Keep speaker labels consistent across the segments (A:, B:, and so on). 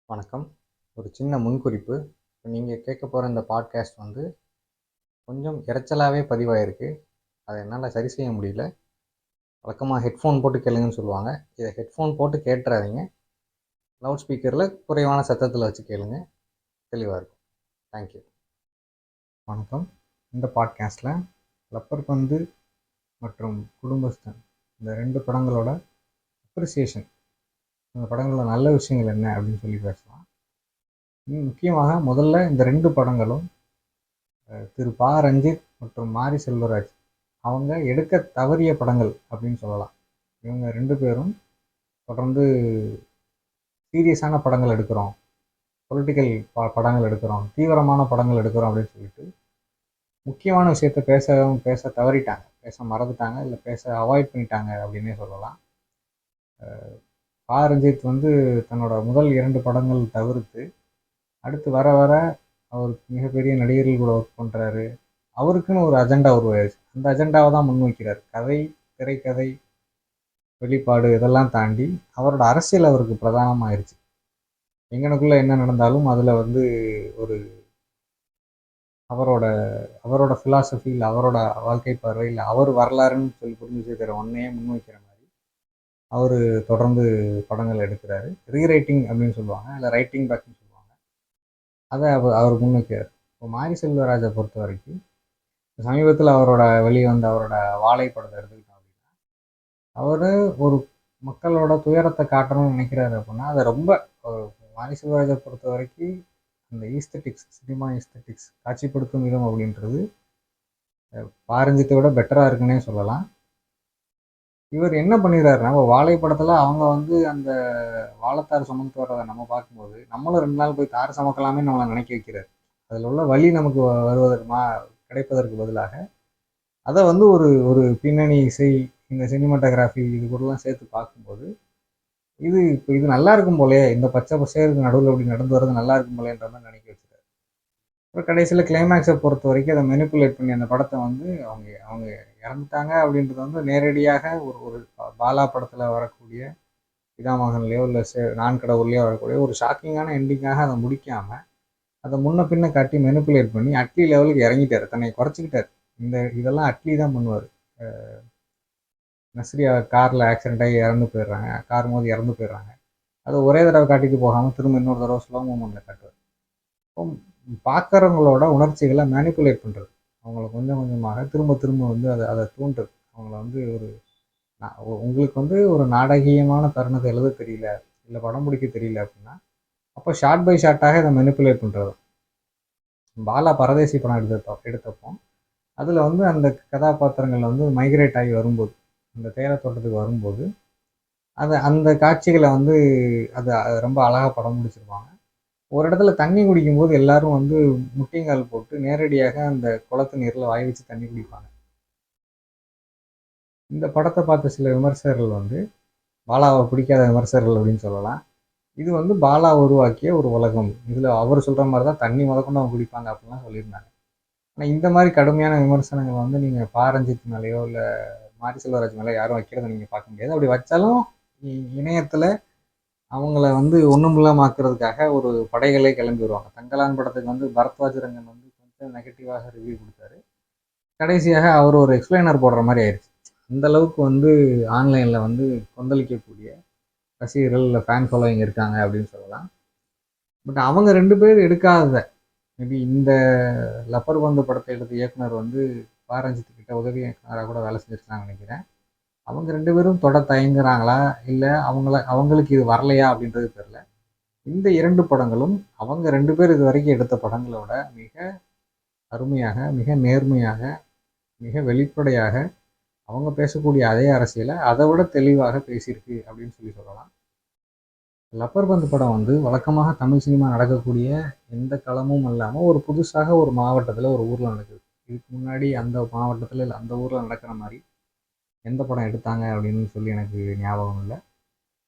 A: வணக்கம். ஒரு சின்ன முன்குறிப்பு. இப்ப நீங்க கேட்க போற இந்த பாட்காஸ்ட் கொஞ்சம் இரைச்சலாவே பதிவாயிருக்கு. அத என்னால சரி செய்ய முடியல. வழக்கமா ஹெட்ஃபோன் போட்டு கேளுங்கன்னு சொல்லுவாங்க. இத ஹெட்ஃபோன் போட்டு கேட்றாதீங்க. லவுட் ஸ்பீக்கர்ல குறைவான சத்தத்துல வச்சு கேளுங்க. தெளிவா இருக்கும். Thank you. வணக்கம். இந்த பாட்காஸ்ட்ல லப்பர் பந்து மற்றும் குடும்பஸ்தன் இந்த 2 படங்களோட அப்ரிசியேஷன், அந்த படங்களோட நல்ல விஷயங்கள் என்ன அப்படின்னு சொல்லி பேசலாம். முக்கியமாக முதல்ல இந்த 2 படங்களும் திரு பா. ரஞ்சித் மற்றும் மாரி செல்வராஜ் அவங்க எடுக்க தவறிய படங்கள் அப்படின்னு சொல்லலாம். இவங்க 2 பேரும் தொடர்ந்து சீரியஸான படங்கள் எடுக்கிறோம், பொலிட்டிக்கல் படங்கள் எடுக்கிறோம், தீவிரமான படங்கள் எடுக்கிறோம் அப்படின்னு சொல்லிட்டு முக்கியமான விஷயத்த பேச தவறிட்டாங்க, பேச மறந்துட்டாங்க, இல்லை பேச அவாய்ட் பண்ணிட்டாங்க அப்படின்னே சொல்லலாம். பா. ரஞ்சித் தன்னோட முதல் 2 படங்கள் தவிர்த்து அடுத்து வர வர அவர் மிகப்பெரிய நடிகர்கள் கூட ஒர்க் பண்ணுறாரு. அவருக்குன்னு ஒரு அஜெண்டா உருவாயிருச்சு. அந்த அஜெண்டாவை தான் முன்வைக்கிறார். கதை, திரைக்கதை, வெளிப்பாடு இதெல்லாம் தாண்டி அவரோட அரசியல் அவருக்கு பிரதானமாயிருச்சு. எங்கனுக்குள்ள என்ன நடந்தாலும் அதில் ஒரு அவரோட அவரோட ஃபிலாசபி, இல்லை அவரோட வாழ்க்கை பார்வை, இல்லை அவர் வரலாறுன்னு சொல்லி புரிஞ்சு வச்சுக்கிற ஒன்றையே முன்வைக்கிற மாதிரி அவர் தொடர்ந்து படங்கள் எடுக்கிறாரு. ரீரைட்டிங் அப்படின்னு சொல்லுவாங்க, இல்லை ரைட்டிங் பேக்னு சொல்லுவாங்க. அதை அவர் முன்வைக்கிறார். இப்போ மாரி செல்வராஜை பொறுத்த வரைக்கும் சமீபத்தில் அவரோட வெளிவந்த அவரோட வாழை படத்தை எடுத்துக்கிட்டோம் அப்படின்னா, அவர் ஒரு மக்களோட துயரத்தை காட்டணும்னு நினைக்கிறாரு அப்படின்னா அதை ரொம்ப மாரி செல்வராஜை பொறுத்த வரைக்கும் அந்த ஈஸ்தட்டிக்ஸ், சினிமா ஈஸ்தட்டிக்ஸ், காட்சிப்படுத்தும் விதம் அப்படின்றது பாரஞ்சித்தை விட பெட்டராக இருக்குன்னே சொல்லலாம். இவர் என்ன பண்ணிடுறாருன்னா, வாழை படத்தில் அவங்க அந்த வாழைத்தார் சுமந்து வர்றதை நம்ம பார்க்கும்போது நம்மளும் 2 நாள் போய் தார் சமக்கலாமே நம்மளை நினைக்க வைக்கிறார். அதில் உள்ள வழி நமக்கு வருவதற்கு கிடைப்பதற்கு பதிலாக அதை ஒரு ஒரு பின்னணி இசை, இந்த சினிமாட்டோகிராஃபி இது கூடலாம் சேர்த்து பார்க்கும்போது இது நல்லா இருக்கும் போலே, இந்த பச்சை பசேருக்கு நடுவில் இப்படி நடந்து வர்றது நல்லா இருக்கும் போலேன்ற மாதிரி நினைக்க வச்சுருக்காரு. அப்புறம் கடைசியில் கிளைமேக்ஸை பொறுத்த வரைக்கும் அதை மெனிப்புலேட் பண்ணி அந்த படத்தை அவங்க அவங்க இறந்துட்டாங்க அப்படின்றது நேரடியாக ஒரு ஒரு பாலா படத்தில் வரக்கூடிய பிதாமகன்லையோ இல்லை நான் கடவுள்லையோ வரக்கூடிய ஒரு ஷாக்கிங்கான எண்டிங்காக அதை முடிக்காமல் அதை முன்ன பின்ன காட்டி மெனிப்புலேட் பண்ணி அட்லி லெவலுக்கு இறங்கிட்டார், தன்னை குறைச்சிக்கிட்டார். இதெல்லாம் அட்லி தான் பண்ணுவார். நஸ்ரியா காரில் ஆக்சிடென்ட் ஆகி இறந்து போயிடுறாங்க, கார் மோதி இறந்து போயிடுறாங்க. அதை ஒரே தடவை காட்டிட்டு போகாமல் திரும்ப இன்னொரு தடவை ஸ்லோ மூமெண்ட்டில் காட்டுவார். பார்க்குறவங்களோட உணர்ச்சிகளை மேனிப்புலேட் பண்ணுறது, அவங்கள கொஞ்சம் கொஞ்சமாக திரும்ப திரும்ப அதை அதை தூண்டுறது. அவங்கள ஒரு உங்களுக்கு ஒரு நாடகீயமான தருணத்தை எழுத தெரியல, இல்லை படம் பிடிக்க தெரியல அப்படின்னா அப்போ ஷார்ட் பை ஷார்ட்டாக இதை மெனிப்புலேட் பண்ணுறது. பாலா பரதேசி படம் எடுத்தப்போ அதில் அந்த கதாபாத்திரங்கள் மைக்ரேட் ஆகி வரும்போது, அந்த தேயிலத்தோட்டத்துக்கு வரும்போது அந்த காட்சிகளை அதை ரொம்ப அழகாக படம் முடிச்சிருப்பாங்க. ஒரு இடத்துல தண்ணி குடிக்கும்போது எல்லாரும் முட்டிங்கால் போட்டு நேரடியாக அந்த குளத்து நீரில் வாய் வச்சு தண்ணி குடிப்பாங்க. இந்த படத்தை பார்த்த சில விமர்சகர்கள் பாலாவை பிடிக்காத விமர்சகர்கள் அப்படின்னு சொல்லலாம். இது பாலா உருவாக்கிய ஒரு உலகம், இதில் அவர் சொல்கிற மாதிரி தான் தண்ணி முதற்கொண்டு அவங்க குடிப்பாங்க அப்படின்லாம் சொல்லியிருந்தாங்க. ஆனால் இந்த மாதிரி கடுமையான விமர்சனங்கள் நீங்கள் பாரஞ்சித் மேலேயோ இல்லை மாரி செல்வராஜ் மேலே யாரும் வைக்கிறத நீங்கள் பார்க்க முடியாது. அப்படி வச்சாலும் இணையத்தில் அவங்கள ஒண்ணுமில்லமாக்குறதுக்காக ஒரு படைகளே கிளம்பி வருவாங்க. தங்கலான் படத்துக்கு பரத்வாஜ் ரங்கன் கொஞ்சம் நெகட்டிவாக ரிவ்யூ கொடுத்தாரு. கடைசியாக அவர் ஒரு எக்ஸ்பிளைனர் போடுற மாதிரி ஆயிடுச்சு. அந்த அளவுக்கு ஆன்லைனில் கொந்தளிக்கக்கூடிய ரசிகர்கள் இல்லை ஃபேன் ஃபாலோயிங் இருக்காங்க அப்படின்னு சொல்லலாம். பட் அவங்க 2 பேர் எடுக்காததை, மேபி இந்த லப்பர் பந்து படத்தை எடுத்த இயக்குனர் பாரஞ்சித் கிட்ட உதவி இயக்குனராக கூட வேலை செஞ்சுருக்காங்கன்னு நினைக்கிறேன். அவங்க 2 பேரும் தொட தயங்குறாங்களா, இல்லை அவங்களுக்கு இது வரலையா அப்படின்றது தெரியல. இந்த 2 படங்களும் அவங்க 2 பேர் இது வரைக்கும் எடுத்த படங்களோட மிக அருமையாக, மிக நேர்மையாக, மிக வெளிப்படையாக அவங்க பேசக்கூடிய அதே அரசியலை அதை விட தெளிவாக பேசியிருக்கு அப்படின்னு சொல்லலாம். லப்பர் பந்து படம் வழக்கமாக தமிழ் சினிமா நடக்கக்கூடிய எந்த களமும் இல்லாமல் ஒரு புதுசாக ஒரு மாவட்டத்தில் ஒரு ஊரில் நடக்குது. இதுக்கு முன்னாடி அந்த மாவட்டத்தில் இல்லை அந்த ஊரில் நடக்கிற மாதிரி எந்த படம் எடுத்தாங்க அப்படின்னு சொல்லி எனக்கு ஞாபகம் இல்லை.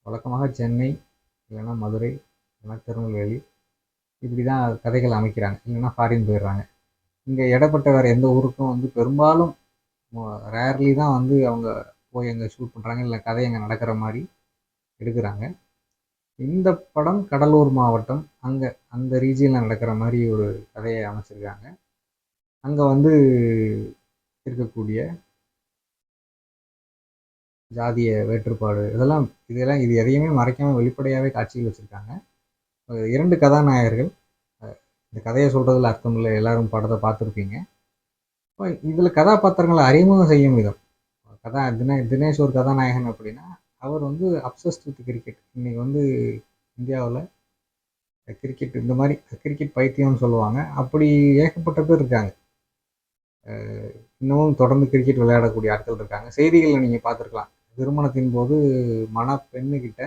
A: வழக்கமாக சென்னை, இல்லைன்னா மதுரை, இல்லைன்னா திருநெல்வேலி, இப்படி தான் கதைகள் அமைக்கிறாங்க. இல்லைன்னா ஃபாரின் போயிடுறாங்க. இங்கே இடப்பட்ட வேறு எந்த ஊருக்கும் பெரும்பாலும் ரேர்லி தான் அவங்க போய் அங்கே ஷூட் பண்ணுறாங்க, இல்லை கதை அங்கே நடக்கிற மாதிரி எடுக்கிறாங்க. இந்த படம் கடலூர் மாவட்டம், அங்கே அந்த ரீஜியனில் நடக்கிற மாதிரி ஒரு கதையை அமைச்சிருக்காங்க. அங்கே வந்து இருக்கக்கூடிய ஜாதிய வேற்றுப்பாடு இதெல்லாம் இது எதையுமே மறைக்காமல் வெளிப்படையாகவே காட்சிகள் வச்சுருக்காங்க. 2 கதாநாயகர்கள். இந்த கதையை சொல்கிறதுல அர்த்தம் இல்லை, எல்லாரும் படத்தை பார்த்துருப்பீங்க. இதில் கதாபாத்திரங்களை அறிமுகம் செய்யும் விதம், தினேஷ் ஒரு கதாநாயகன் அப்படின்னா, அவர் வந்து அப்சஸ்ட் வித் கிரிக்கெட். இன்னைக்கு வந்து இந்தியாவில் கிரிக்கெட் இந்த மாதிரி கிரிக்கெட் பைத்தியம்னு சொல்லுவாங்க. அப்படி ஏகப்பட்ட பேர் இருக்காங்க. இன்னமும் தொடர்ந்து கிரிக்கெட் விளையாடக்கூடிய ஆட்கள் இருக்காங்க. செய்திகளில் நீங்கள் பார்த்துருக்கலாம். திருமணத்தின் போது பெண்ணுக்கிட்ட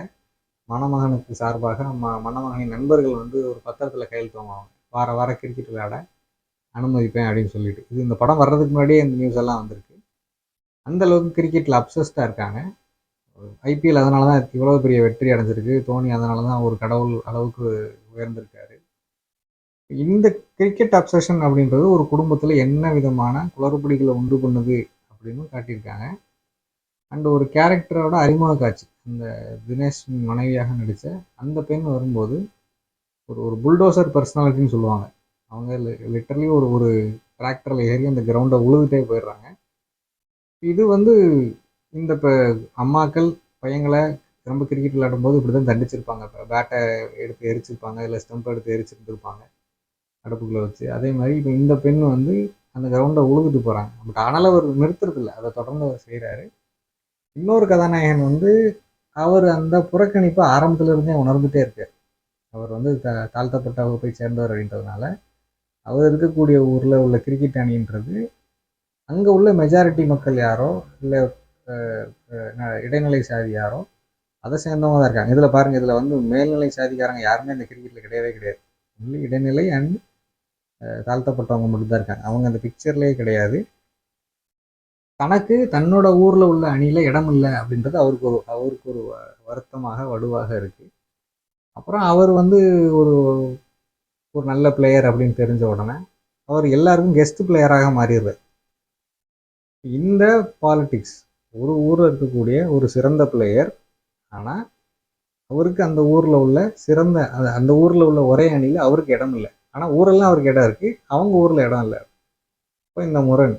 A: மணமகனுக்கு சார்பாக மணமகனின் நண்பர்கள் வந்து ஒரு பத்திரத்தில் கையெழுத்து வாங்குவாங்க, வார வாரம் கிரிக்கெட் விளையாட அனுமதிப்பேன் அப்படின்னு சொல்லிட்டு. இது இந்த படம் வர்றதுக்கு முன்னாடியே இந்த நியூஸ் எல்லாம் வந்திருக்கு. அந்த அளவுக்கு கிரிக்கெட்டில் அப்சஸ்டாக இருக்காங்க. ஐபிஎல் அதனால தான் இவ்வளோ பெரிய வெற்றி அடைஞ்சிருக்கு. தோனி அதனால தான் ஒரு கடவுள் அளவுக்கு உயர்ந்திருக்காரு. இந்த கிரிக்கெட் அப்சஷன் அப்படின்றது ஒரு குடும்பத்தில் என்ன விதமான குளறுபடிகளை உண்டு பண்ணுது அப்படின்னு காட்டியிருக்காங்க. அண்ட் ஒரு கேரக்டரோட அறிமுக காட்சி, அந்த தினேஷ் மனைவியாக நடித்த அந்த பெண் வரும்போது ஒரு புல்டோசர் பர்சனாலிட்டின்னு சொல்லுவாங்க. அவங்க லிட்டரலி ஒரு டிராக்டரில் ஏறி அந்த கிரவுண்டை உழுதுகிட்டே போயிடுறாங்க. இது வந்து இந்த இப்போ அம்மாக்கள் பையங்களை ரொம்ப கிரிக்கெட் விளையாடும்போது இப்படி தான் தண்டிச்சிருப்பாங்க. இப்போ பேட்டை எடுத்து எரிச்சிருப்பாங்க, இல்லை ஸ்டம்ப் எடுத்து எரிச்சிருந்துருப்பாங்க அடுப்புக்குள்ளே வச்சு. அதே மாதிரி இப்போ இந்த பெண் வந்து அந்த கிரவுண்டை உழுதுட்டு போகிறாங்க. பட் ஆனாலும் அவர் நிறுத்துறதில்ல, அதை தொடர்ந்து அவர் செய்கிறாரு. இன்னொரு கதாநாயகன் வந்து அவர் அந்த புறக்கணிப்பை ஆரம்பத்துல இருந்தே உணர்ந்துட்டே இருக்கார். அவர் வந்து தாழ்த்தப்பட்ட வகுப்பை சேர்ந்தவர் அப்படின்றதுனால அவர் இருக்கக்கூடிய ஊரில் உள்ள கிரிக்கெட் அணின்றது அங்கே உள்ள மெஜாரிட்டி மக்கள் யாரோ இல்லை இடைநிலை சாதி யாரோ அதை சேர்ந்தவங்க தான் இருக்காங்க. இதில் பாருங்கள், இதில் வந்து மேல்நிலை சாதிக்காரங்க யாருமே இந்த கிரிக்கெட்டில் கிடையவே கிடையாது. ஒன்லி இடைநிலை அண்ட் தாழ்த்தப்பட்டவங்க மட்டும்தான் இருக்காங்க. அவங்க அந்த பிக்சர்லேயே கிடையாது. தனக்கு தன்னோட ஊரில் உள்ள அணியில் இடம் இல்லை அப்படின்றது அவருக்கு ஒரு வருத்தமாக வடுவாக இருக்குது. அப்புறம் அவர் வந்து ஒரு ஒரு நல்ல பிளேயர் அப்படின்னு தெரிஞ்ச உடனே அவர் எல்லாருக்கும் கெஸ்ட் பிளேயராக மாறிடுறார். இந்த பாலிட்டிக்ஸ், ஒரு ஊரில் இருக்கக்கூடிய ஒரு சிறந்த பிளேயர், ஆனால் அவருக்கு அந்த ஊரில் உள்ள அந்த ஊரில் உள்ள ஒரே அணியில் அவருக்கு இடம் இல்லை. ஆனால் ஊரெல்லாம் அவருக்கு இடம் இருக்குது, அவங்க ஊரில் இடம் இல்லை. இப்போ இந்த முரண்,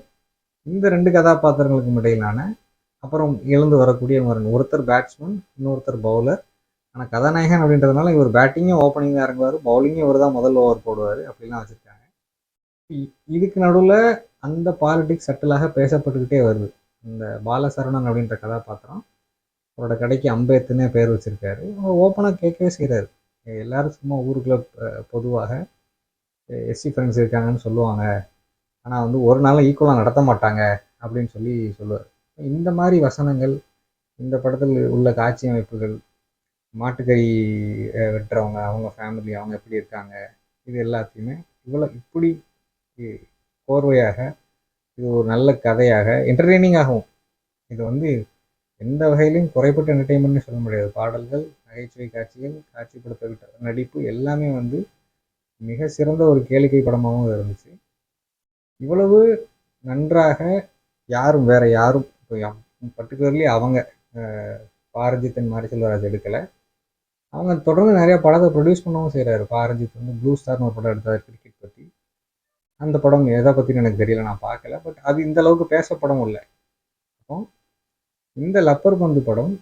A: இந்த 2 கதாபாத்திரங்களுக்கும் இடையிலான அப்புறம் எழுந்து வரக்கூடிய முரண். ஒருத்தர் பேட்ஸ்மேன், இன்னொருத்தர் பவுலர். ஆனால் கதாநாயகன் அப்படின்றதுனால இவர் பேட்டிங்கும் ஓப்பனிங்காக இறங்குவார், பவுலிங்கும் இவர் தான் முதல் ஓவர் போடுவார், அப்படிலாம் வச்சுருக்காங்க. இதுக்கு நடுவில் அந்த பாலிடிக்ஸ் சட்டிலாக பேசப்பட்டுக்கிட்டே வருது. இந்த பாலசரவணன் அப்படின்ற கதாபாத்திரம் அவரோட கடைக்கு அம்பேத்னே பேர் வச்சுருக்காரு. அவர் ஓப்பனாக கேட்கவே செய்கிறாரு. எல்லாரும் சும்மா ஊருக்குள்ளே பொதுவாக எஸ்சி ஃப்ரெண்ட்ஸ் இருக்காங்கன்னு சொல்லுவாங்க, ஆனால் வந்து ஒரு நாளும் ஈக்குவலாக நடத்த மாட்டாங்க அப்படின்னு சொல்லுவார். இந்த மாதிரி வசனங்கள், இந்த படத்தில் உள்ள காட்சி அமைப்புகள், மாட்டுக்கறி வெட்டுறவங்க, அவங்க ஃபேமிலி, அவங்க எப்படி இருக்காங்க, இது எல்லாத்தையுமே இப்படி கோர்வையாக, இது ஒரு நல்ல கதையாக, என்டர்டெய்னிங்காகவும், இது வந்து எந்த வகையிலையும் குறைப்பட்ட என்டர்டெயின்மெண்ட்னு சொல்ல முடியாது. பாடல்கள், நகைச்சுவை காட்சிகள், காட்சிப்படுத்த நடிப்பு எல்லாமே வந்து மிக சிறந்த ஒரு கேளிக்கை படமாகவும் இருந்துச்சு. இவ்வளவு நன்றாக வேற யாரும் பர்டிகுலர்லி அவங்க பாரஞ்சித்தன் மாரி செல்வராஜ் எடுக்கலை. அவங்க தொடர்ந்து நிறைய படத்தை ப்ரொடியூஸ் பண்ணவும் செய்கிறாரு. பாரஞ்சித் வந்து ப்ளூ ஸ்டார்னு ஒரு படம் எடுத்தார் கிரிக்கெட் பற்றி. அந்த படம் எதை பற்றினு எனக்கு தெரியல, நான் பார்க்கல. பட் அது இந்த அளவுக்கு பேசப்படவும் இல்லை. அப்போ இந்த லப்பர் பந்து படம்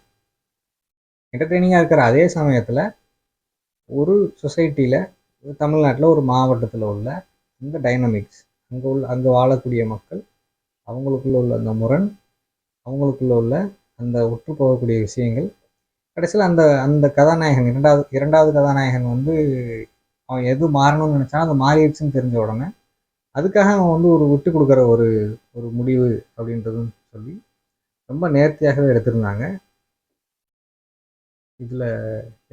A: என்டர்டெய்னிங்காக இருக்கிற அதே சமயத்தில் ஒரு சொசைட்டியில், தமிழ்நாட்டில் ஒரு மாவட்டத்தில் உள்ள இந்த டைனமிக்ஸ், அங்கே வாழக்கூடிய மக்கள், அவங்களுக்குள்ள உள்ள அந்த முரண், அவங்களுக்குள்ள உள்ள அந்த ஒற்று போகக்கூடிய விஷயங்கள், கடைசியில் அந்த கதாநாயகன் இரண்டாவது கதாநாயகன் வந்து அவன் எது மாறணும்னு நினச்சாலும் அது மாறிடுச்சுன்னு தெரிஞ்ச உடனே அதுக்காக அவன் வந்து ஒரு விட்டு கொடுக்குற ஒரு முடிவு அப்படின்றதுன்னு சொல்லி ரொம்ப நேர்த்தியாகவே எடுத்திருந்தாங்க. இதில்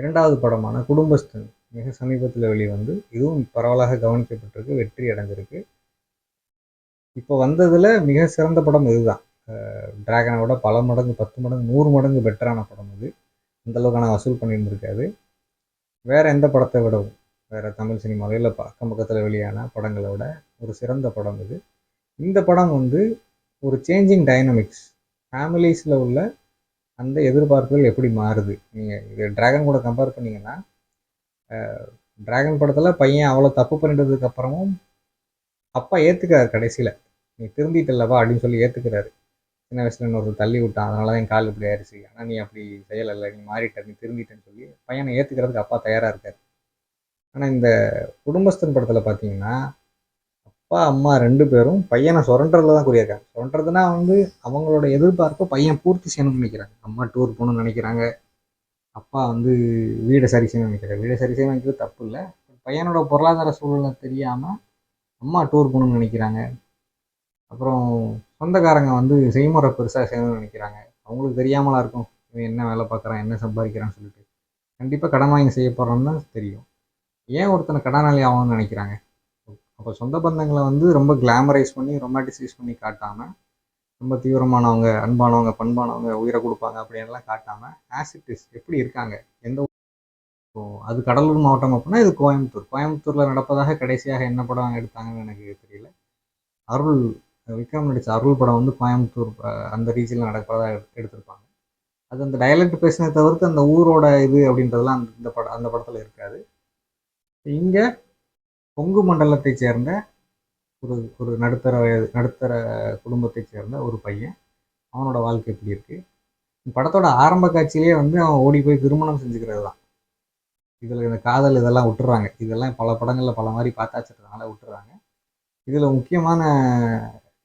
A: 2வது படமான குடும்பஸ்தன் மிக சமீபத்தில் வெளிவந்து இதுவும் பரவலாக கவனிக்கப்பட்டிருக்கு, வெற்றி அடைஞ்சிருக்கு. இப்போ வந்ததில் மிக சிறந்த படம் இதுதான். டிராகனை விட பல மடங்கு, 10 மடங்கு, 100 மடங்கு பெட்டரான படம் இது. அந்தளவுக்கான வசூல் பண்ணியிருந்திருக்காது வேறு எந்த படத்தை விடவும். வேறு தமிழ் சினிமாவில் இல்லை அக்கம் பக்கத்தில் வெளியான படங்களை விட ஒரு சிறந்த படம் இது. இந்த படம் வந்து ஒரு சேஞ்சிங் டைனமிக்ஸ், ஃபேமிலிஸில் உள்ள அந்த எதிர்பார்ப்புகள் எப்படி மாறுது? நீங்கள் இது டிராகன் கூட கம்பேர் பண்ணிங்கன்னா, டிராகன் படத்தில் பையன் அவ்வளோ தப்பு பண்ணிட்டதுக்கு அப்புறமும் அப்பா ஏற்றுக்கிறாரு கடைசியில். நீ திருந்திட்டல்லவா அப்படின்னு சொல்லி ஏற்றுக்கிறாரு. சின்ன வயசுல இன்னொரு தள்ளி விட்டான், அதனால தான் என் கால் இப்படி ஆயிடுச்சு. ஆனால் நீ அப்படி செய்யலை, நீ மாறிட்ட, நீ திருந்திட்டேன்னு சொல்லி பையனை ஏற்றுக்கிறதுக்கு அப்பா தயாராக இருக்காரு. ஆனால் இந்த குடும்பஸ்தன் படத்தில் பார்த்தீங்கன்னா, அப்பா அம்மா 2 பேரும் பையனை சுரண்டுறதுல தான் குறியிருக்காங்க. சுரண்டுறதுனா அவங்களோட எதிர்பார்ப்பை பையன் பூர்த்தி செய்யணும்னு நினைக்கிறாங்க. அம்மா டூர் போகணும்னு நினைக்கிறாங்க, அப்பா வீடை சரி செய்யணும்னு நினைக்கிறாங்க. வீடை சரி செய்ய நினைக்கிறது தப்பு இல்லை. பையனோட பொருளாதார சூழ்நிலை தெரியாமல் அம்மா டூர் போகணும்னு நினைக்கிறாங்க. அப்புறம் சொந்தக்காரங்க செய்முறை பெருசாக செய்யணும்னு நினைக்கிறாங்க. அவங்களுக்கு தெரியாமலா இருக்கும் இவன் என்ன வேலை பார்க்குறான், என்ன சம்பாதிக்கிறான்னு சொல்லிட்டு. கண்டிப்பாக கடன் வாங்கி செய்ய போகிறான்னு தான் தெரியும். ஏன் ஒருத்தனை கடனாளி ஆகணும்னு நினைக்கிறாங்க? அப்போ சொந்த பந்தங்களை ரொம்ப கிளாமரைஸ் பண்ணி ரொமாட்டிசைஸ் பண்ணி காட்டாமல், ரொம்ப தீவிரமானவங்க, அன்பானவங்க, பண்பானவங்க, உயிரை கொடுப்பாங்க அப்படின்லாம் காட்டாமல், ஆஸ் இட் இஸ் எப்படி இருக்காங்க, எந்த அது கடலூர் மாவட்டம் அப்படின்னா இது கோயம்புத்தூர். கோயம்புத்தூரில் நடப்பதாக கடைசியாக என்ன படம் எடுத்தாங்கன்னு எனக்கு தெரியல. அருள், விக்ரம் நடித்த அருள் படம் கோயம்புத்தூர் அந்த ரீஜனில் நடப்பதாக எடுத்திருப்பாங்க. அது அந்த டைலக்ட் பேசினதை தவிர்த்து அந்த ஊரோட இது அப்படின்றதெல்லாம் அந்த படத்தில் இருக்காது. இங்கே கொங்கு மண்டலத்தை சேர்ந்த ஒரு நடுத்தர குடும்பத்தை சேர்ந்த ஒரு பையன், அவனோட வாழ்க்கை எப்படி இருக்கு. படத்தோட ஆரம்ப காட்சியிலேயே அவன் ஓடி போய் திருமணம் செஞ்சுக்கிறது தான். இதில் இந்த காதல் இதெல்லாம் விட்டுறாங்க. இதெல்லாம் பல படங்களில் பல மாதிரி பார்த்தாச்சுறதுனால விட்டுறாங்க. இதில் முக்கியமான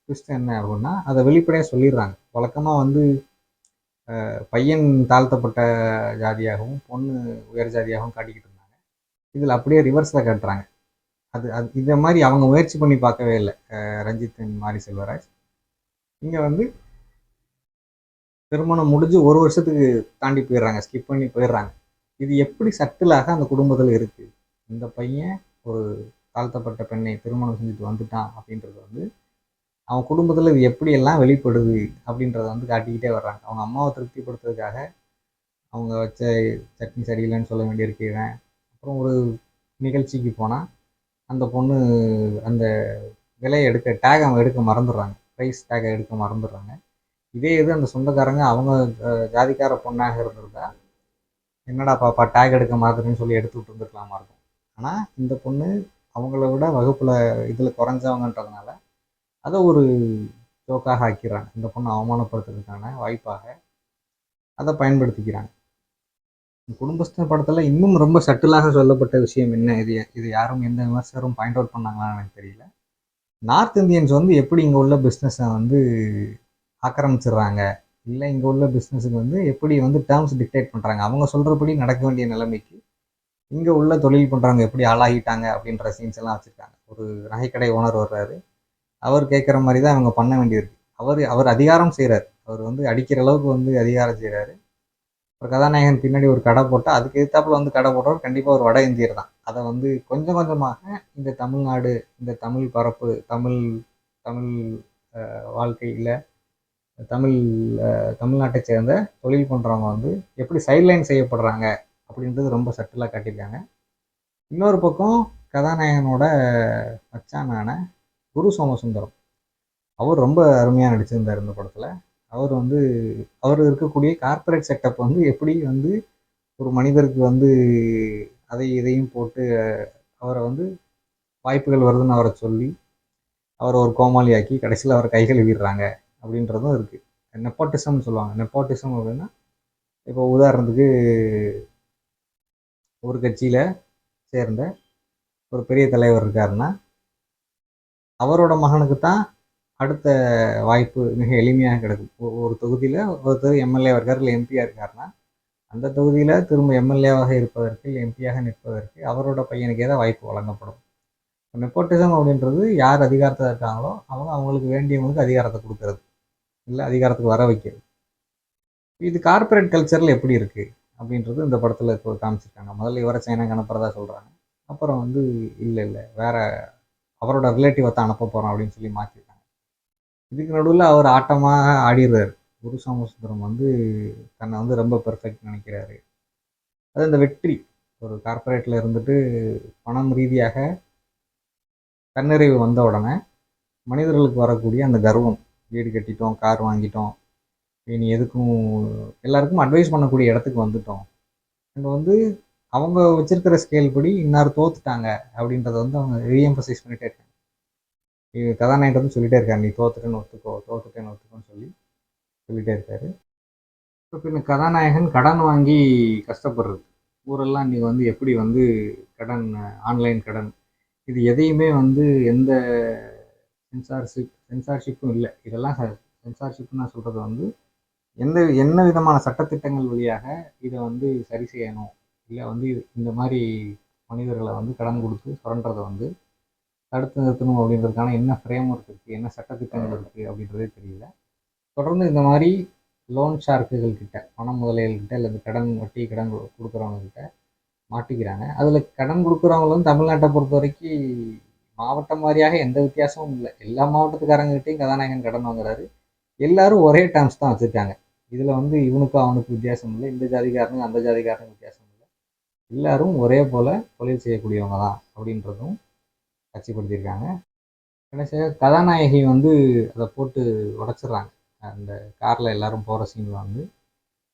A: ட்விஸ்ட் என்ன அப்படின்னா, அதை வெளிப்படையாக சொல்லிடுறாங்க. வழக்கமாக பையன் தாழ்த்தப்பட்ட ஜாதியாகவும் பொண்ணு உயர் ஜாதியாகவும் காட்டிக்கிட்டு இருந்தாங்க. இதில் அப்படியே ரிவர்ஸில் காட்டுறாங்க. அது இதை மாதிரி அவங்க முயற்சி பண்ணி பார்க்கவே இல்லை. ரஞ்சித் மாரி செல்வராஜ் இங்கே திருமணம் முடிஞ்சு 1 வருஷத்துக்கு தாண்டி போயிடுறாங்க, ஸ்கிப் பண்ணி போயிடுறாங்க. இது எப்படி சட்டிலாக அந்த குடும்பத்தில் இருக்குது? இந்த பையன் ஒரு தாழ்த்தப்பட்ட பெண்ணை திருமணம் செஞ்சுட்டு வந்துட்டான் அப்படின்றது அவன் குடும்பத்தில் இது எப்படியெல்லாம் வெளிப்படுது அப்படின்றத காட்டிக்கிட்டே வர்றாங்க. அவங்க அம்மாவை திருப்திப்படுத்துறதுக்காக அவங்க வச்ச சட்னி சரியில்லைன்னு சொல்ல வேண்டியிருக்கேன். அப்புறம் ஒரு நிகழ்ச்சிக்கு போனால் அந்த பொண்ணு அந்த விலையை டேக் அவங்க எடுக்க மறந்துடுறாங்க, ப்ரைஸ் டேக்கை எடுக்க மறந்துடுறாங்க. இதே இது அந்த சொந்தக்காரங்க அவங்க ஜாதிக்கார பொண்ணாக இருந்திருந்தா, என்னடா பாப்பா டேக் எடுக்க மறந்துடுன்னு சொல்லி எடுத்து விட்டு வந்துருக்கலாமா இருக்கும். ஆனால் இந்த பொண்ணு அவங்கள விட வகுப்பில் இதில் குறைஞ்சவங்கன்றதுனால அதை ஒரு ஜோக்காக ஆக்கிறாங்க. இந்த பொண்ணை அவமானப்படுத்துறதுக்கான வாய்ப்பாக அதை பயன்படுத்திக்கிறாங்க. குடும்பஸ்தன் படத்தில் இன்னும் ரொம்ப சட்டிலாக சொல்லப்பட்ட விஷயம் என்ன, இது யாரும் எந்த விமர்சகரும் பாயிண்ட் அவுட் பண்ணாங்களான்னு எனக்கு தெரியல. நார்த் இந்தியன்ஸ் எப்படி இங்கே உள்ள பிஸ்னஸை ஆக்கிரமிச்சிடுறாங்க, இல்லை இங்கே உள்ள பிஸ்னஸுக்கு எப்படி டேர்ம்ஸ் டிக்டேட் பண்ணுறாங்க, அவங்க சொல்கிறபடி நடக்க வேண்டிய நிலைமைக்கு இங்கே உள்ள தொழில் பண்ணுறவங்க எப்படி ஆளாகிட்டாங்க அப்படின்ற சீன்ஸ் எல்லாம் வச்சுருக்காங்க. ஒரு நகைக்கடை ஓனர் வர்றாரு, அவர் கேட்குற மாதிரி தான் அவங்க பண்ண வேண்டியிருக்கு. அவர் அதிகாரம் செய்கிறார், அவர் அடிக்கிற அளவுக்கு அதிகாரம் செய்கிறாரு. ஒரு கதாநாயகன் பின்னாடி ஒரு கடை போட்டால் அதுக்கு எதிர்த்தாப்புல கடை போடுறவர் கண்டிப்பாக ஒரு வட இந்தியர் தான். அதை கொஞ்சம் கொஞ்சமாக இந்த தமிழ்நாடு, இந்த தமிழ் பரப்பு, தமிழ் வாழ்க்கையில் தமிழ்நாட்டை சேர்ந்த தொழில் பண்ணுறவங்க எப்படி சைட்லைன் செய்யப்படுறாங்க அப்படின்றது ரொம்ப சட்டிலாக காட்டியிருக்காங்க. இன்னொரு பக்கம் கதாநாயகனோட மச்சானான குரு சோமசுந்தரம், அவர் ரொம்ப அருமையாக நடிச்சிருந்தார் இந்த படத்தில். அவர் இருக்கக்கூடிய கார்ப்பரேட் செட்டப் எப்படி ஒரு மனிதருக்கு அதை இதையும் போட்டு அவரை வாய்ப்புகள் வருதுன்னு அவரை சொல்லி அவரை ஒரு கோமாளியாக்கி கடைசியில் அவரை கைகள் விடுறாங்க அப்படின்றதும் இருக்குது. நெப்போட்டிசம்னு சொல்லுவாங்க. நெப்போட்டிசம் அப்படின்னா, இப்போ உதாரணத்துக்கு ஒரு கட்சியில் சேர்ந்த ஒரு பெரிய தலைவர் இருக்காருன்னா, அவரோட மகனுக்கு தான் அடுத்த வாய்ப்பு மிக எளிமையாக கிடைக்கும். ஒரு தொகுதியில் ஒருத்தர் எம்எல்ஏ இருக்கார், இல்லை எம்பியாக இருக்காருன்னா, அந்த தொகுதியில் திரும்ப எம்எல்ஏவாக இருப்பதற்கு, இல்லை எம்பியாக நிற்பதற்கு அவரோட பையனுக்கே தான் வாய்ப்பு வழங்கப்படும். நெப்போட்டிசம் அப்படின்றது யார் அதிகாரத்தில் இருக்காங்களோ அவங்களுக்கு வேண்டியவங்களுக்கு அதிகாரத்தை கொடுக்கறது, இல்லை அதிகாரத்துக்கு வர வைக்கிறது. இது கார்ப்பரேட் கல்ச்சரில் எப்படி இருக்குது அப்படின்றது இந்த படத்தில் இப்போ காமிச்சிருக்காங்க. முதல்ல இவரை சைனாக்கு அனுப்புறதா சொல்கிறாங்க, அப்புறம் இல்லை வேற அவரோட ரிலேட்டிவை தான் அனுப்ப போகிறோம் அப்படின்னு சொல்லி மாற்றிருக்காங்க. இதுக்கு நடுவில் அவர் ஆட்டமாக ஆடிடுறாரு. குரு சோமசுந்தரம் தன்னை ரொம்ப பெர்ஃபெக்ட் நினைக்கிறாரு. அது இந்த வெற்றி, ஒரு கார்ப்பரேட்டில் இருந்துட்டு பணம் ரீதியாக தன்னிறைவு வந்த உடனே மனிதர்களுக்கு வரக்கூடிய அந்த கர்வம், வீடு கட்டிட்டோம், கார் வாங்கிட்டோம், இனி எதுக்கும் எல்லாருக்கும் அட்வைஸ் பண்ணக்கூடிய இடத்துக்கு வந்துட்டோம். அண்ட் வந்து அவங்க வச்சிருக்கிற ஸ்கேல் படி இன்னார் தோத்துட்டாங்க அப்படின்றத வந்து அவங்க ரீஎம்பசைஸ் பண்ணிட்டே இருக்காங்க. கதாநாயகன் வந்து சொல்லிட்டே இருக்காரு, நீ தோத்துட்டேன்னு ஒத்துக்கோ, தோத்துட்டேன்னு ஒத்துக்கோன்னு சொல்லிட்டே இருக்காரு. பின்ன கதாநாயகன் கடன் வாங்கி கஷ்டப்படுறது, ஊரெல்லாம் நீ வந்து எப்படி வந்து கடன், ஆன்லைன் கடன், இது எதையுமே வந்து எந்த சென்சார்ஷிப்பும் இல்லை. இதெல்லாம் சென்சார்ஷிப்னு நான் சொல்கிறது வந்து என்ன விதமான சட்டத்திட்டங்கள் வழியாக இதை வந்து சரி செய்யணும், இல்லை வந்து இந்த மாதிரி மனிதர்களை வந்து கடன் கொடுத்து சுரண்டதை வந்து தடுத்து நிறுத்தணும் அப்படின்றதுக்கான என்ன ஃப்ரேம் ஒர்க் இருக்குது, என்ன சட்டத்திட்டங்கள் இருக்குது அப்படின்றதே தெரியல. தொடர்ந்து இந்த மாதிரி லோன் ஷார்க்குகள் கிட்ட, பண முதலைகள்கிட்ட, இல்லை இந்த கடன் வட்டி கடன் கொடுக்குறவங்க கிட்ட மாட்டிக்கிறாங்க. அதில் கடன் கொடுக்குறவங்க வந்து தமிழ்நாட்டை பொறுத்த வரைக்கும் மாவட்டம் வாரியாக எந்த வித்தியாசமும் இல்லை. எல்லா மாவட்டத்துக்காரங்ககிட்டையும் கதாநாயகன் கடன் வாங்குறாரு. எல்லாரும் ஒரே டேர்ம்ஸ் தான் வச்சுருக்காங்க. இதில் வந்து இவனுக்கும் அவனுக்கு வித்தியாசம் இல்லை, இந்த ஜாதிக்காரனுக்கு அந்த ஜாதிக்காரனுக்கு வித்தியாசம் இல்லை. எல்லாரும் ஒரே போல் தொழில் செய்யக்கூடியவங்க தான் அப்படின்றதும் காட்சிப்படுத்தியிருக்காங்க. கடைசியாக கதாநாயகி வந்து அதை போட்டு உடச்சிட்றாங்க. அந்த காரில் எல்லாரும் போகிற சீனில் வந்து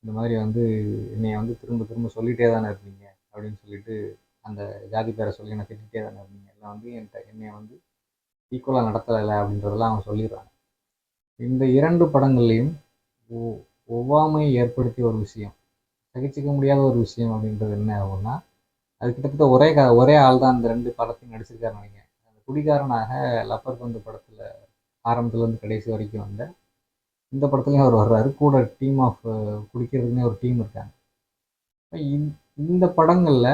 A: இந்த மாதிரி வந்து என்னை வந்து திரும்ப திரும்ப சொல்லிகிட்டே தானே இருப்பீங்க அப்படின்னு சொல்லிட்டு, அந்த ஜாதி பேரை சொல்லி என்னை திட்டிகிட்டே தானே இருப்பீங்க, எல்லாம் வந்து என்னை வந்து ஈக்குவலாக நடத்தலை அப்படின்றதெல்லாம் அவங்க சொல்லிடுறாங்க. இந்த 2 படங்கள்லையும் ஒவ்வாமை ஏற்படுத்திய ஒரு விஷயம், சகிச்சிக்க முடியாத ஒரு விஷயம் அப்படின்றது என்ன ஆகும்னா, அது கிட்டத்தட்ட ஒரே ஆள் தான் அந்த 2 படத்தையும் நடிச்சிருக்காருன்னு நினைக்கிறேன். அந்த குடிகாரனாக லப்பர் பந்து படத்தில் ஆரம்பத்துலேருந்து கடைசி வரைக்கும் வந்த இந்த படத்துலையும் அவர் வர்றாரு. கூட டீம் ஆஃப் குடிக்கிறதுக்குன்னே ஒரு டீம் இருக்காங்க. இந்த படங்களில்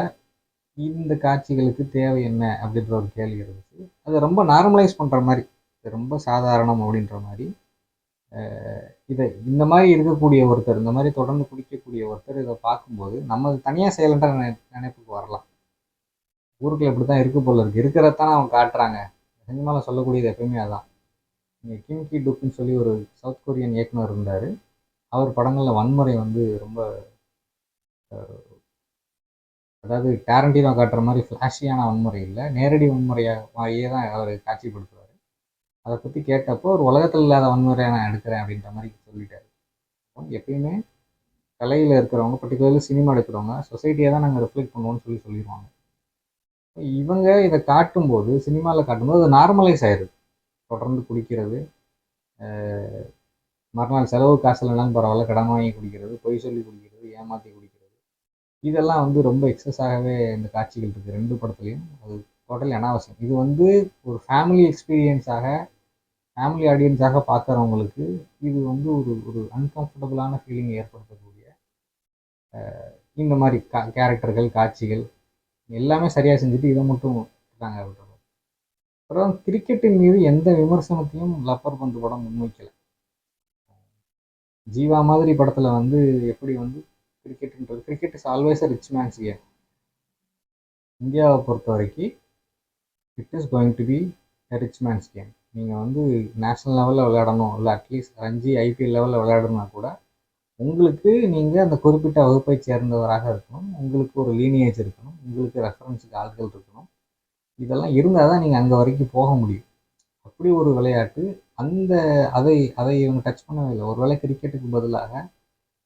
A: இந்த காட்சிகளுக்கு தேவை என்ன அப்படின்ற ஒரு கேள்வி இருந்துச்சு. அதை ரொம்ப நார்மலைஸ் பண்ணுற மாதிரி, ரொம்ப சாதாரணம் அப்படின்ற மாதிரி, இதை இந்த மாதிரி இருக்கக்கூடிய ஒருத்தர், இந்த மாதிரி தொடர்ந்து குடிக்கக்கூடிய ஒருத்தர் இதை பார்க்கும்போது நம்ம தனியாக சைலண்டாக நினைப்புக்கு வரலாம். ஊருக்குள்ள இப்படி தான் இருக்கு போல இருக்கு, இருக்கிறதானே அவங்க காட்டுறாங்க. சினிமாவில் சொல்லக்கூடியது எப்பயுமே அதான். இங்கே கிம் கி டுக்னு சொல்லி ஒரு சவுத் கொரியன் இயக்குனர் இருந்தார். அவர் படங்களில் வன்முறை வந்து ரொம்ப, அதாவது டேரண்டினோ காட்டுற மாதிரி ஃப்ளாஷியான வன்முறை இல்லை, நேரடி வன்முறையே தான் அவர் காட்சிப்படுத்துவார். அதை பற்றி கேட்டப்போ ஒரு உலகத்தில் இல்லாத வன்முறையை நான் எடுக்கிறேன் அப்படின்ற மாதிரி சொல்லிட்டாரு. எப்பயுமே கலையில் இருக்கிறவங்க, பர்டிகுலர்லி சினிமா எடுக்கிறவங்க, சொசைட்டியை தான் நாங்கள் ரிஃப்ளெக்ட் பண்ணுவோம்னு சொல்லிடுவாங்க. இவங்க இதை காட்டும்போது, சினிமாவில் காட்டும்போது அது நார்மலைஸ் ஆயிடுது. தொடர்ந்து குடிக்கிறது, மறுநாள் செலவு காசு இல்லைனாலும் பரவாயில்ல கடன் வாங்கி குடிக்கிறது, பொய் சொல்லி குடிக்கிறது, ஏமாற்றி குடிக்கிறது, இதெல்லாம் வந்து ரொம்ப எக்ஸஸாகவே இந்த காட்சிகள் இருக்குது 2 படத்துலையும். அது டோட்டலி அனாவசியம். இது வந்து ஒரு ஃபேமிலி எக்ஸ்பீரியன்ஸாக, ஃபேமிலி ஆடியன்ஸாக பார்க்குறவங்களுக்கு இது வந்து ஒரு அன்கம்ஃபர்டபுளான ஃபீலிங் ஏற்படுத்தக்கூடிய இந்த மாதிரி கேரக்டர்கள், காட்சிகள் எல்லாமே சரியாக செஞ்சுட்டு இதை மட்டும் விட்டாங்க அப்படின்றது. அப்புறம் கிரிக்கெட்டின் மீது எந்த விமர்சனத்தையும் லப்பர் பந்து படம் முன்வைக்கலை. ஜீவா மாதிரி படத்தில் வந்து எப்படி வந்து cricket is always a rich mens game. இந்தியாவை பொறுத்த வரைக்கும் it is going to be a rich mens game. நீங்கள் வந்து நேஷ்னல் லெவலில் விளையாடணும், இல்லை அட்லீஸ்ட் ரஞ்சி ஐபிஎல் லெவலில் விளையாடணும்னா கூட உங்களுக்கு நீங்கள் அந்த குறிப்பிட்ட வகுப்பை சேர்ந்தவராக இருக்கணும், உங்களுக்கு ஒரு லீனியேஜ் இருக்கணும், உங்களுக்கு ரெஃபரன்ஸுக்கு ஆட்கள் இருக்கணும். இதெல்லாம் இருந்தால் தான் நீங்கள் அங்கே வரைக்கும் போக முடியும். அப்படி ஒரு விளையாட்டு. அதை இவங்க டச் பண்ணவே இல்லை. ஒருவேளை கிரிக்கெட்டுக்கு பதிலாக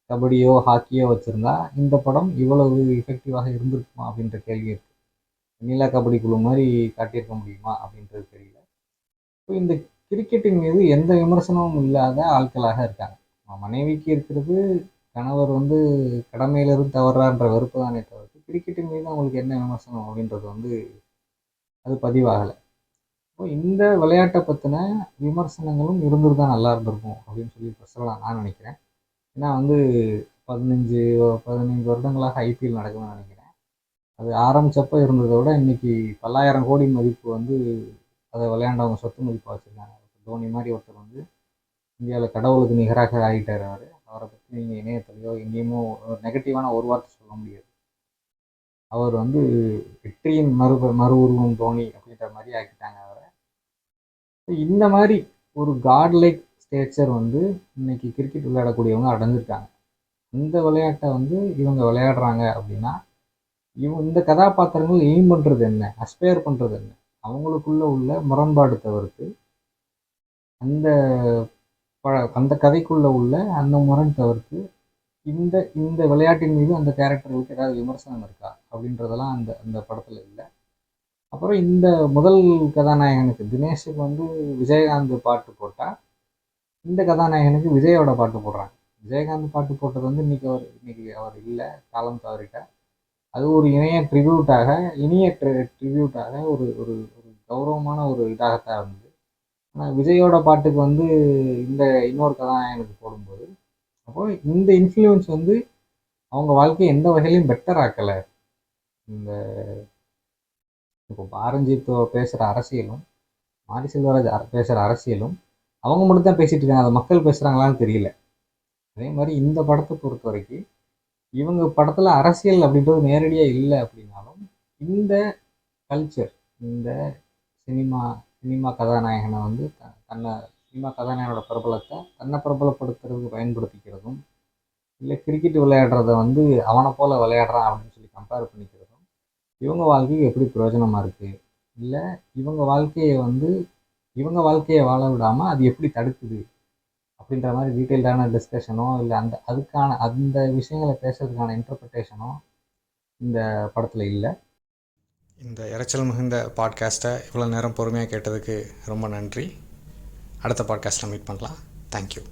A: கபடியோ ஹாக்கியோ வச்சுருந்தா இந்த படம் இவ்வளவு எஃபெக்டிவாக இருந்திருக்குமா அப்படின்ற கேள்வி இருக்குது. நீலா கபடி குழு மாதிரி காட்டியிருக்க முடியுமா அப்படின்றது தெரியல. இப்போ இந்த கிரிக்கெட்டின் மீது எந்த விமர்சனமும் இல்லாத ஆட்களாக இருக்காங்க. மனைவிக்கு இருக்கிறது கணவர் வந்து கடமையிலிருந்து தவறான்ற வெறுப்பு தானே தவிர்த்து, கிரிக்கெட்டின் மீது அவங்களுக்கு என்ன விமர்சனம் அப்படின்றது வந்து அது பதிவாகலை. இப்போ இந்த விளையாட்டை பற்றின விமர்சனங்களும் இருந்துட்டு தான் நல்லா இருந்திருக்கும் அப்படின்னு சொல்லி சொல்லலாம் நான் நினைக்கிறேன். ஏன்னா வந்து 15 வருடங்களாக ஐபிஎல் நடக்குதுன்னு நினைக்கிறேன். அது ஆரம்பித்தப்போ இருந்ததை விட இன்றைக்கி பல்லாயிரம் கோடி மதிப்பு வந்து அதை விளையாண்டவங்க சொத்து மதிப்பாக வச்சுருக்காங்க. தோனி மாதிரி ஒருத்தர் வந்து இந்தியாவில் கடவுளுக்கு நிகராக ஆகிட்டார். அவரை பற்றி நீங்கள் இணையத்திலையோ எங்கேயுமோ நெகட்டிவான ஒரு வார்த்தை சொல்ல முடியாது. அவர் வந்து வெற்றியின் மறு உருவம் தோனி அப்படின்ற மாதிரி ஆக்கிட்டாங்க அவரை. இந்த மாதிரி ஒரு காட்லைக் ஸ்டேச்சர் வந்து இன்னைக்கு கிரிக்கெட் விளையாடக்கூடியவங்க அடைஞ்சிருக்காங்க. இந்த விளையாட்டை வந்து இவங்க விளையாடுறாங்க அப்படின்னா இந்த கதாபாத்திரங்கள் எய்ம் பண்ணுறது என்ன, அஸ்பயர் பண்ணுறது என்ன, அவங்களுக்குள்ள உள்ள முரண்பாடு தவிர்த்து அந்த அந்த கதைக்குள்ளே உள்ள அந்த முரண் தவிர்த்து இந்த இந்த விளையாட்டின் மீது அந்த கேரக்டர்களுக்கு ஏதாவது விமர்சனம் இருக்கா அப்படின்றதெல்லாம் அந்த அந்த படத்தில் இல்லை. அப்புறம் இந்த முதல் கதாநாயகனுக்கு தினேஷுக்கு வந்து விஜயகாந்த் பாட்டு போட்டால் இந்த கதாநாயகனுக்கு விஜயோட பாட்டு போடுறாங்க. விஜயகாந்த் பாட்டு போட்டது வந்து இன்னைக்கு அவர் இல்லை, காலம் தவறிட்டார். அது ஒரு இனிய ட்ரிபியூட்டாக ஒரு ஒரு ஒரு கௌரவமான ஒரு இதாகத்தான் இருந்தது. ஆனால் விஜயோட பாட்டுக்கு வந்து இந்த இன்னொரு கதாநாயகனுக்கு போடும்போது அப்போ இந்த இன்ஃப்ளூயன்ஸ் வந்து அவங்க வாழ்க்கையை எந்த வகையிலையும் பெட்டர் ஆக்கலை. இந்த இப்போ பாரஞ்சித் பேசுகிற அரசியலும் மாரி செல்வராஜ் பேசுகிற அரசியலும் அவங்க மட்டும் தான் பேசிகிட்டு இருக்காங்க, அதை மக்கள் பேசுகிறாங்களான்னு தெரியல. அதே மாதிரி இந்த படத்தை பொறுத்த வரைக்கும் இவங்க படத்தில் அரசியல் அப்படின்றது நேரடியாக இல்லை அப்படின்னாலும் இந்த கல்ச்சர், இந்த சினிமா சினிமா கதாநாயகனை வந்து சினிமா கதாநாயகனோட பிரபலத்தை தன்னை பிரபலப்படுத்துறதுக்கு பயன்படுத்திக்கிறதும், இல்லை கிரிக்கெட் விளையாடுறத வந்து அவனை போல் விளையாடுறான் அப்படின்னு சொல்லி கம்பேர் பண்ணிக்கிறதும் இவங்க வாழ்க்கைக்கு எப்படி பிரயோஜனமாக இருக்குது, இல்லை இவங்க வாழ்க்கையை வாழ விடாமல் அது எப்படி தடுக்குது அப்படின்ற மாதிரி டீட்டெயில்டான டிஸ்கஷனோ இல்லை அந்த விஷயங்களை பேசுறதுக்கான இன்டர்பிரிட்டேஷனோ இந்த படத்தில் இல்லை. இந்த இரைச்சல் மிகுந்த பாட்காஸ்ட்டை இவ்வளோ நேரம் பொறுமையாக கேட்டதுக்கு ரொம்ப நன்றி. அடுத்த பாட்காஸ்ட்டில் மீட் பண்ணலாம். தேங்க்யூ.